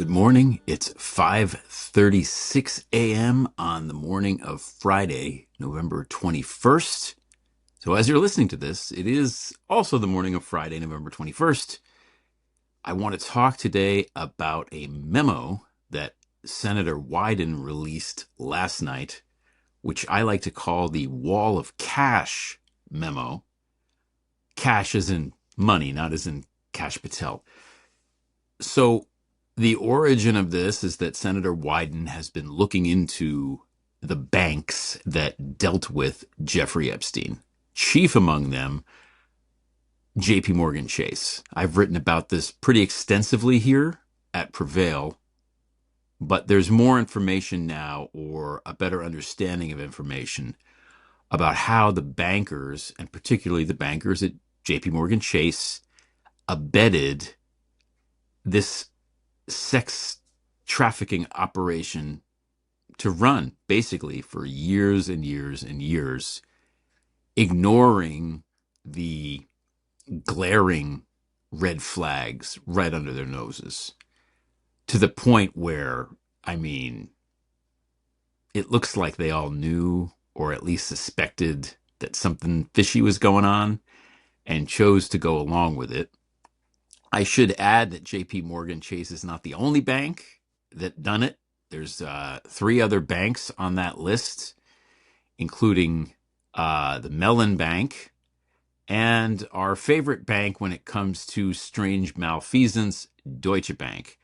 Good morning. It's 5:36 a.m. on the morning of Friday, November 21st. So as you're listening to this, it is also the morning of Friday, November 21st. I want to talk today about a memo that Senator Wyden released last night, which I like to call the Wall of Cash memo. Cash as in money, not as in Cash Patel. So the origin of this is that Senator Wyden has been looking into the banks that dealt with Jeffrey Epstein, chief among them, JPMorgan Chase. I've written about this pretty extensively here at Prevail, but there's more information now, or a better understanding of information about how the bankers, and particularly the bankers at JPMorgan Chase, abetted this sex trafficking operation to run basically for years and years and years, ignoring the glaring red flags right under their noses, to the point where, I mean, it looks like they all knew, or at least suspected, that something fishy was going on and chose to go along with it. I should add that JP Morgan Chase is not the only bank that done it. There's three other banks on that list, including the Mellon Bank and our favorite bank when it comes to strange malfeasance, Deutsche Bank.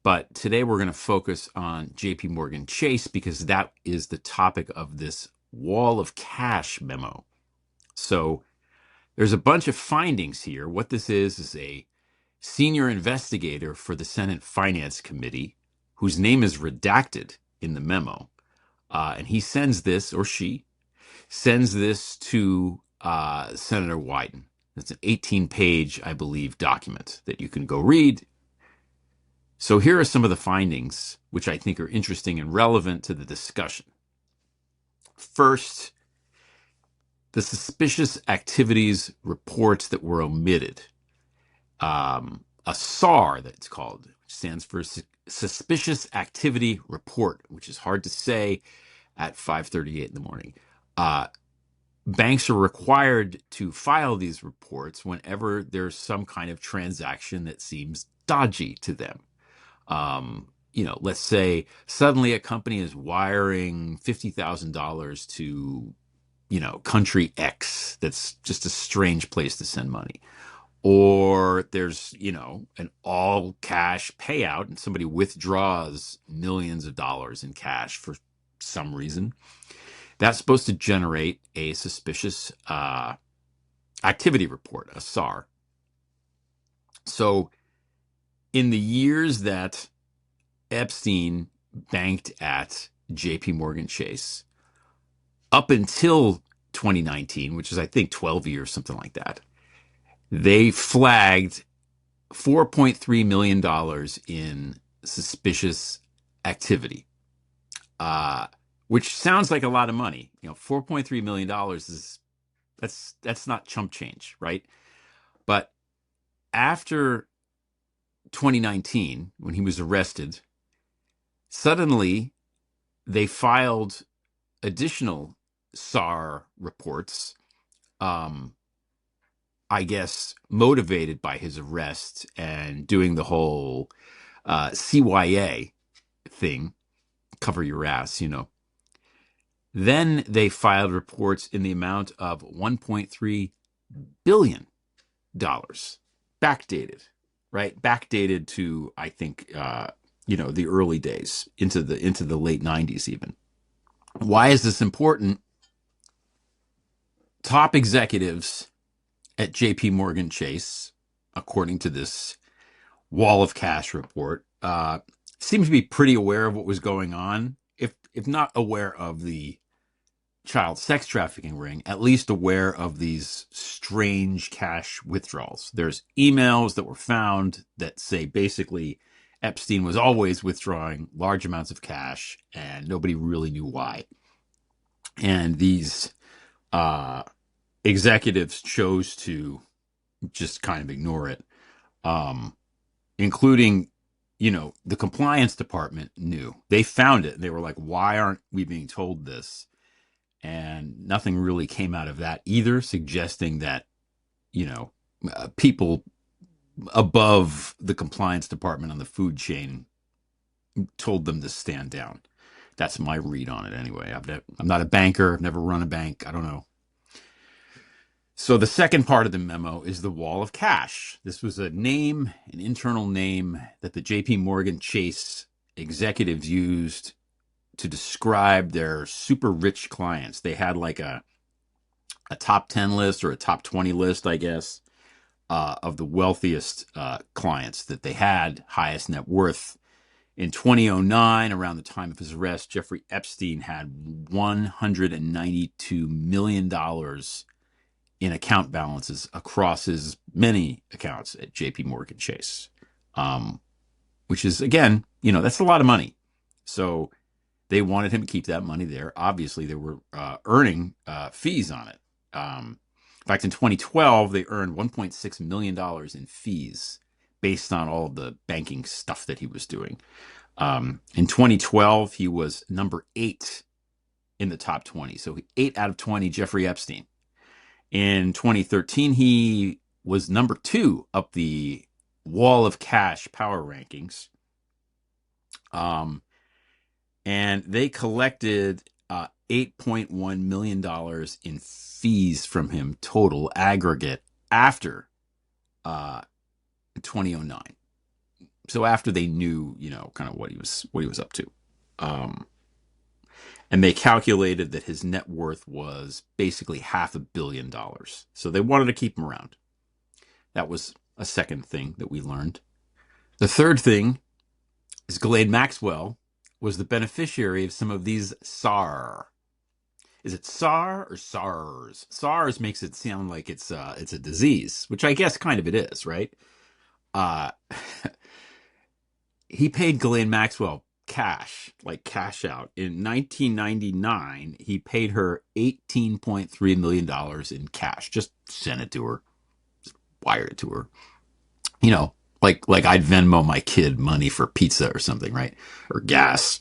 But today we're going to focus on JP Morgan Chase because that is the topic of this Wall of Cash memo. So there's a bunch of findings here. What this is a senior investigator for the Senate Finance Committee, whose name is redacted in the memo. And he sends this, or she sends this to Senator Wyden. It's an 18-page, I believe, document that you can go read. So here are some of the findings, which I think are interesting and relevant to the discussion. First, the suspicious activities reports that were omitted. A SAR, that's called, which stands for Suspicious Activity Report, which is hard to say at 5:38 in the morning. Banks are required to file these reports whenever there's some kind of transaction that seems dodgy to them. Let's say suddenly a company is wiring $50,000 to, country X. That's just a strange place to send money. Or there's, an all cash payout and somebody withdraws millions of dollars in cash for some reason. That's supposed to generate a suspicious activity report, a SAR. So in the years that Epstein banked at JP Morgan Chase, up until 2019, which is, I think, 12 years, something like that, they flagged $4.3 million in suspicious activity, which sounds like a lot of money. $4.3 million that's not chump change, right? But after 2019, when he was arrested, suddenly they filed additional SAR reports, I guess motivated by his arrest and doing the whole CYA thing, cover your ass, Then they filed reports in the amount of $1.3 billion, backdated, right? Backdated to, I think, the early days, into the late 90s even. Why is this important? Top executives at JP Morgan Chase, according to this Wall of Cash report, seemed to be pretty aware of what was going on, if not aware of the child sex trafficking ring, at least aware of these strange cash withdrawals. There's emails that were found that say basically Epstein was always withdrawing large amounts of cash and nobody really knew why. And these executives chose to just kind of ignore it, including, the compliance department knew. They found it. And they were like, why aren't we being told this? And nothing really came out of that either, suggesting that, people above the compliance department on the food chain told them to stand down. That's my read on it anyway. I'm not a banker. I've never run a bank. I don't know. So the second part of the memo is the wall of cash. This was an internal name that the JPMorgan Chase executives used to describe their super rich clients. They had like a top 10 list or a top 20 list, I guess, of the wealthiest clients that they had, highest net worth. In 2009, around the time of his arrest, Jeffrey Epstein had $192 million in account balances across his many accounts at JPMorgan Chase, which is, again, that's a lot of money. So they wanted him to keep that money there. Obviously, they were earning fees on it. In fact, in 2012, they earned $1.6 million in fees based on all of the banking stuff that he was doing. In 2012, he was number 8 in the top 20. So 8 out of 20, Jeffrey Epstein. In 2013, he was number 2 up the wall of cash power rankings. And they collected $8.1 million in fees from him total aggregate after 2009. So after they knew, kind of what he was up to. And they calculated that his net worth was basically $500 million. So they wanted to keep him around. That was a second thing that we learned. The third thing is Ghislaine Maxwell was the beneficiary of some of these SAR. Is it SAR or SARS? SARS makes it sound like it's a disease, which I guess kind of it is, right? He paid Ghislaine Maxwell cash out. In 1999, he paid her $18.3 million in cash. Just sent it to her. Just wired it to her. Like I'd Venmo my kid money for pizza or something, right? Or gas.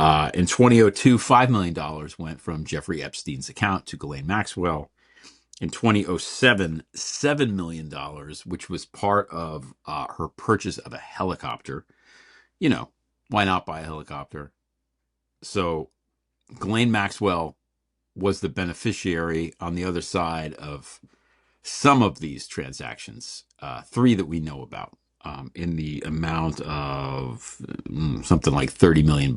In 2002, $5 million went from Jeffrey Epstein's account to Ghislaine Maxwell. In 2007, $7 million, which was part of her purchase of a helicopter. Why not buy a helicopter? So Ghislaine Maxwell was the beneficiary on the other side of some of these transactions, 3 that we know about, in the amount of something like $30 million.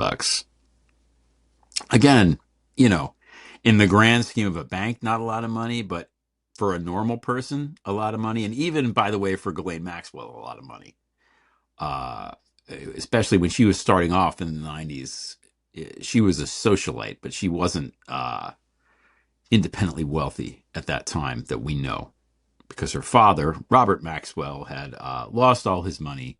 Again, in the grand scheme of a bank, not a lot of money, but for a normal person, a lot of money. And even, by the way, for Ghislaine Maxwell, a lot of money. Especially when she was starting off in the 90s, she was a socialite, but she wasn't independently wealthy at that time that we know, because her father, Robert Maxwell, had lost all his money,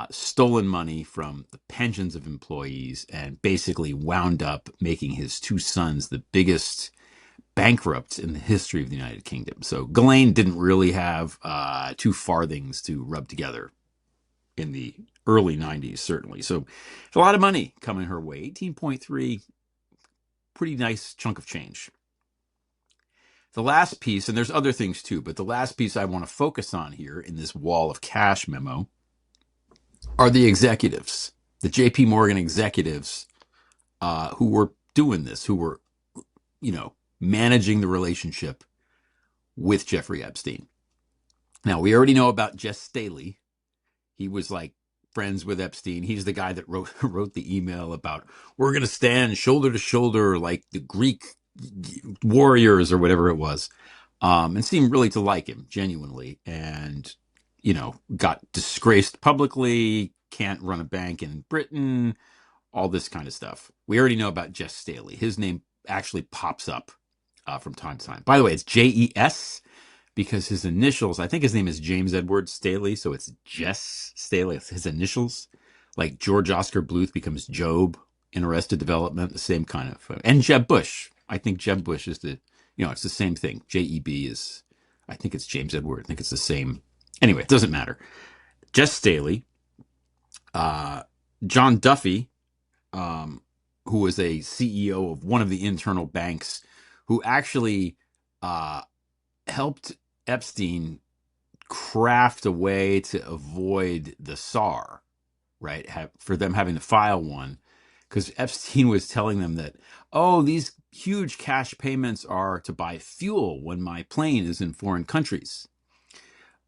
stolen money from the pensions of employees, and basically wound up making his 2 sons the biggest bankrupts in the history of the United Kingdom. So Ghislaine didn't really have 2 farthings to rub together in the early 90s, certainly. So it's a lot of money coming her way. 18.3, pretty nice chunk of change. The last piece, and there's other things too, but the last piece I want to focus on here in this wall of cash memo are the executives, the JP Morgan executives who were doing this, who were, managing the relationship with Jeffrey Epstein. Now, we already know about Jess Staley. He was like friends with Epstein. He's the guy that wrote the email about, we're going to stand shoulder to shoulder like the Greek warriors or whatever it was, and seemed really to like him genuinely, and got disgraced publicly, can't run a bank in Britain, all this kind of stuff. We already know about Jess Staley. His name actually pops up from time to time. By the way, it's Jes, because his initials, I think his name is James Edward Staley, so it's Jess Staley, his initials. Like George Oscar Bluth becomes Job in Arrested Development, the same kind of. And Jeb Bush. I think Jeb Bush is it's the same thing. JEB is, I think it's James Edward. I think it's the same. Anyway, it doesn't matter. Jess Staley Uh, John Duffy, um, who was a CEO of one of the internal banks, who actually uh, helped Epstein craft a way to avoid the SAR, right? For them having to file one, because Epstein was telling them that, oh, these huge cash payments are to buy fuel when my plane is in foreign countries.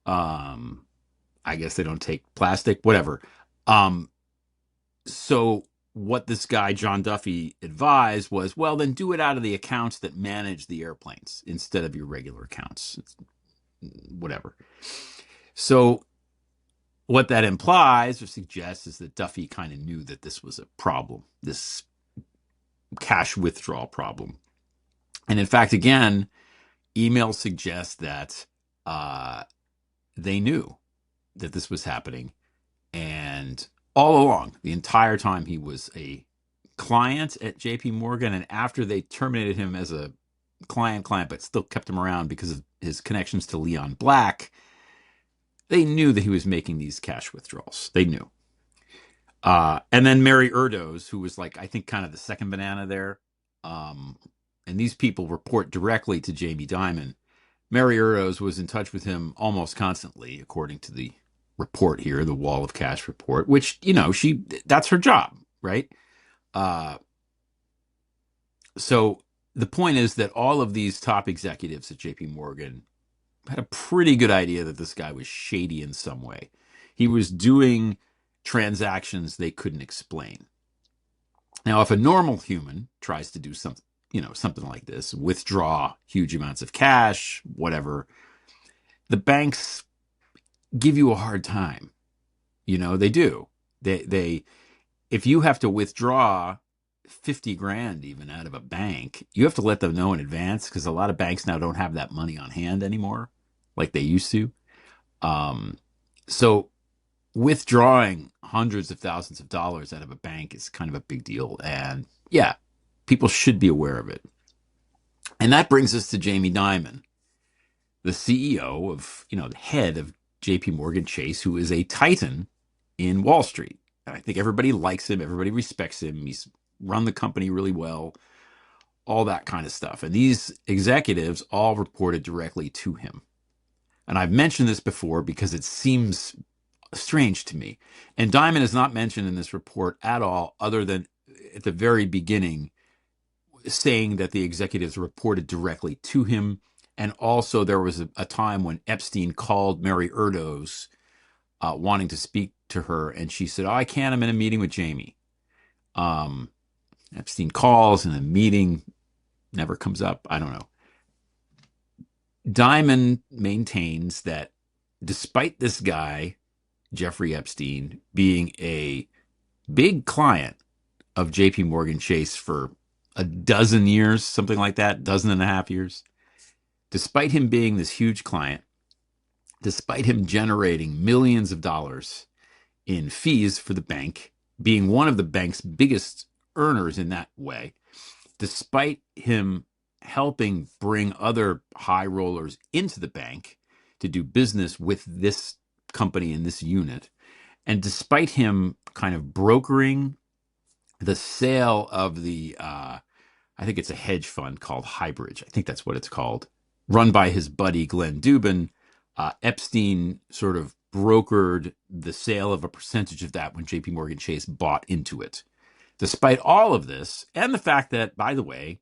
Um, I guess they don't take plastic, whatever. Um, so what this guy John Duffy advised was, well, then do it out of the accounts that manage the airplanes instead of your regular accounts. It's whatever. So what that implies or suggests is that Duffy kind of knew that this was a problem, this cash withdrawal problem. And in fact, again, emails suggest that uh, they knew that this was happening. And all along, the entire time he was a client at JPMorgan, and after they terminated him as a client, but still kept him around because of his connections to Leon Black, they knew that he was making these cash withdrawals. They knew. And then Mary Erdoes, who was like, I think, kind of the second banana there. Um, and these people report directly to Jamie Dimon. Mary Erdoes was in touch with him almost constantly, according to the report here, the Wall of Cash report, which, that's her job, right? Uh, so the point is that all of these top executives at JP Morgan had a pretty good idea that this guy was shady in some way. He was doing transactions they couldn't explain. Now, if a normal human tries to do something like this, withdraw huge amounts of cash, whatever, the banks give you a hard time. They do. They if you have to withdraw 50 grand even out of a bank, you have to let them know in advance, because a lot of banks now don't have that money on hand anymore like they used to. So withdrawing hundreds of thousands of dollars out of a bank is kind of a big deal. And yeah, people should be aware of it. And that brings us to Jamie Dimon, the CEO of, the head of JPMorgan Chase, who is a titan in Wall Street. And I think everybody likes him, everybody respects him. He's run the company really well, all that kind of stuff. And these executives all reported directly to him. And I've mentioned this before because it seems strange to me. And Dimon is not mentioned in this report at all, other than at the very beginning, saying that the executives reported directly to him. And also, there was a time when Epstein called Mary Erdoes wanting to speak to her, and she said, "Oh, I can't. I'm in a meeting with Jamie." Epstein calls, and a meeting never comes up. I don't know. Dimon maintains that despite this guy, Jeffrey Epstein, being a big client of JP Morgan Chase for a dozen years, something like that, dozen and a half years, despite him being this huge client, despite him generating millions of dollars in fees for the bank, being one of the bank's biggest earners in that way, despite him helping bring other high rollers into the bank to do business with this company in this unit, and despite him kind of brokering the sale of the, I think it's a hedge fund called Highbridge. I think that's what it's called, run by his buddy Glenn Dubin. Epstein sort of brokered the sale of a percentage of that when JP Morgan Chase bought into it. Despite all of this, and the fact that, by the way,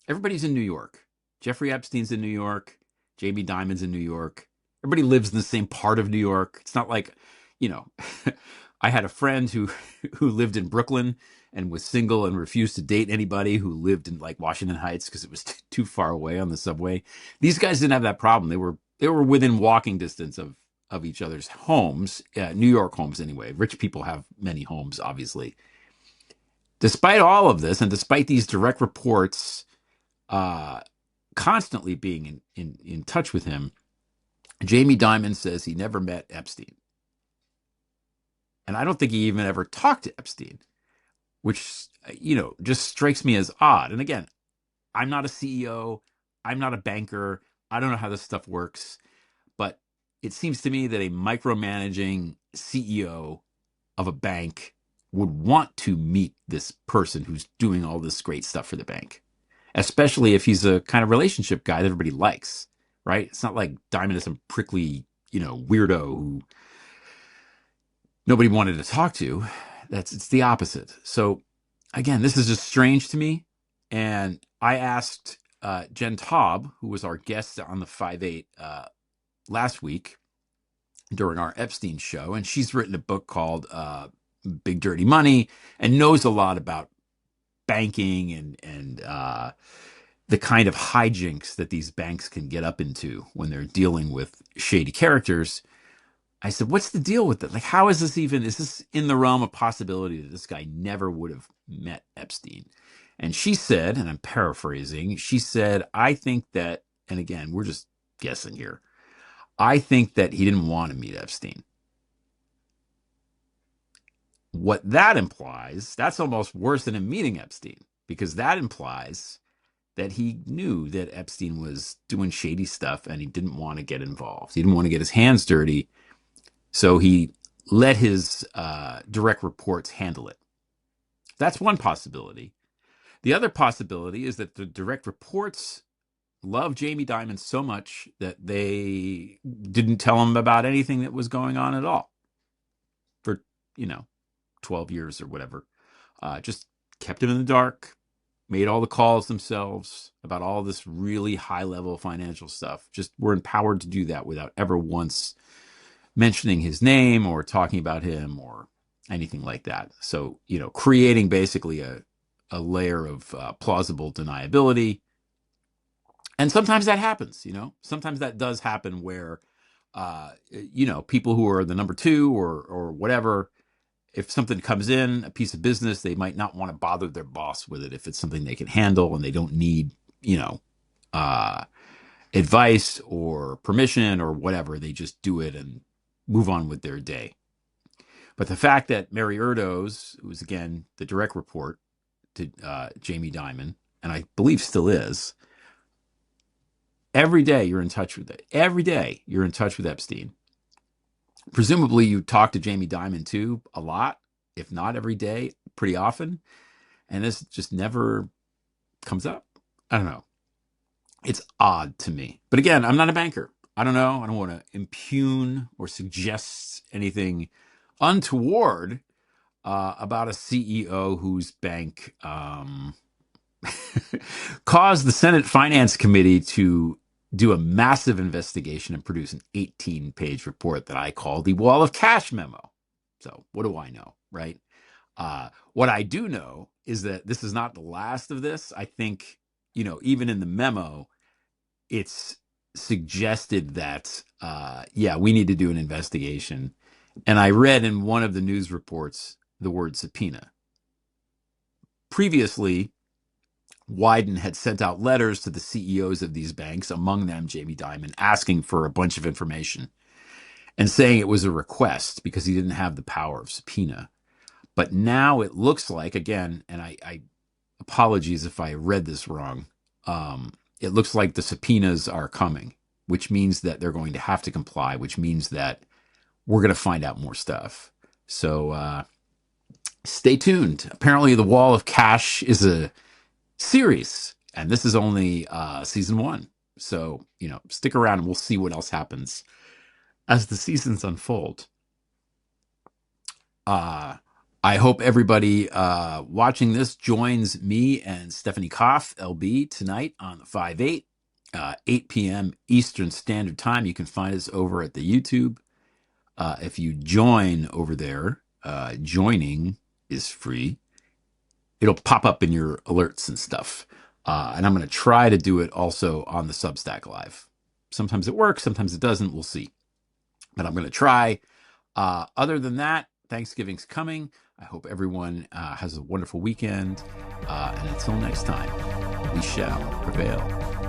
everybody's in New York. Jeffrey Epstein's in New York. Jamie Dimon's in New York. Everybody lives in the same part of New York. It's not like, you know, I had a friend who lived in Brooklyn and was single and refused to date anybody who lived in like Washington Heights because it was too far away on the subway. These guys didn't have that problem. They were within walking distance of each other's homes, New York homes anyway. Rich people have many homes, obviously. Despite all of this, and despite these direct reports constantly being in touch with him, Jamie Dimon says he never met Epstein. And I don't think he even ever talked to Epstein, which, just strikes me as odd. And again, I'm not a CEO. I'm not a banker. I don't know how this stuff works. But it seems to me that a micromanaging CEO of a bank would want to meet this person who's doing all this great stuff for the bank, especially if he's a kind of relationship guy that everybody likes, right? It's not like Dimon is some prickly, weirdo who nobody wanted to talk to. It's the opposite. So again, this is just strange to me. And I asked Jen Taub, who was our guest on the 5-8 last week during our Epstein show, and she's written a book called Big Dirty Money and knows a lot about banking and the kind of hijinks that these banks can get up into when they're dealing with shady characters. I said, what's the deal with it? Like, how is this is this in the realm of possibility that this guy never would have met Epstein? And she said, and I'm paraphrasing, she said, I think that, and again, we're just guessing here, I think that he didn't want to meet Epstein. What that implies, that's almost worse than him meeting Epstein, because that implies that he knew that Epstein was doing shady stuff and he didn't want to get involved. He didn't want to get his hands dirty. So he let his direct reports handle it. That's one possibility. The other possibility is that the direct reports love Jamie Dimon so much that they didn't tell him about anything that was going on at all for, 12 years or whatever. Just kept him in the dark, made all the calls themselves about all this really high-level financial stuff. Just were empowered to do that without ever once mentioning his name or talking about him or anything like that. So, creating basically a layer of plausible deniability. And sometimes that happens, sometimes that does happen where, people who are the number two or whatever, if something comes in, a piece of business, they might not want to bother their boss with it if it's something they can handle and they don't need, advice or permission or whatever. They just do it and move on with their day. But the fact that Mary Erdoes, who was again the direct report to Jamie Dimon, and I believe still is, every day you're in touch with it. Every day you're in touch with Epstein. Presumably you talk to Jamie Dimon too a lot, if not every day, pretty often. And this just never comes up. I don't know. It's odd to me. But again, I'm not a banker. I don't know. I don't want to impugn or suggest anything untoward about a CEO whose bank caused the Senate Finance Committee to do a massive investigation and produce an 18-page report that I call the Wall of Cash Memo. So what do I know, right? What I do know is that this is not the last of this. I think, even in the memo, it's suggested that, we need to do an investigation. And I read in one of the news reports the word subpoena. Previously, Wyden had sent out letters to the CEOs of these banks, among them Jamie Dimon, asking for a bunch of information and saying it was a request because he didn't have the power of subpoena. But now it looks like, again, and I apologies if I read this wrong, it looks like the subpoenas are coming, which means that they're going to have to comply, which means that we're going to find out more stuff. So stay tuned. Apparently the Wall of Cash is a series, and this is only season 1. So, stick around and we'll see what else happens as the seasons unfold. I hope everybody watching this joins me and Stephanie Koff, LB, tonight on the 5-8, 8 p.m. Eastern Standard Time. You can find us over at the YouTube. If you join over there, joining is free. It'll pop up in your alerts and stuff. And I'm going to try to do it also on the Substack Live. Sometimes it works, sometimes it doesn't. We'll see. But I'm going to try. Other than that, Thanksgiving's coming. I hope everyone has a wonderful weekend. And until next time, we shall prevail.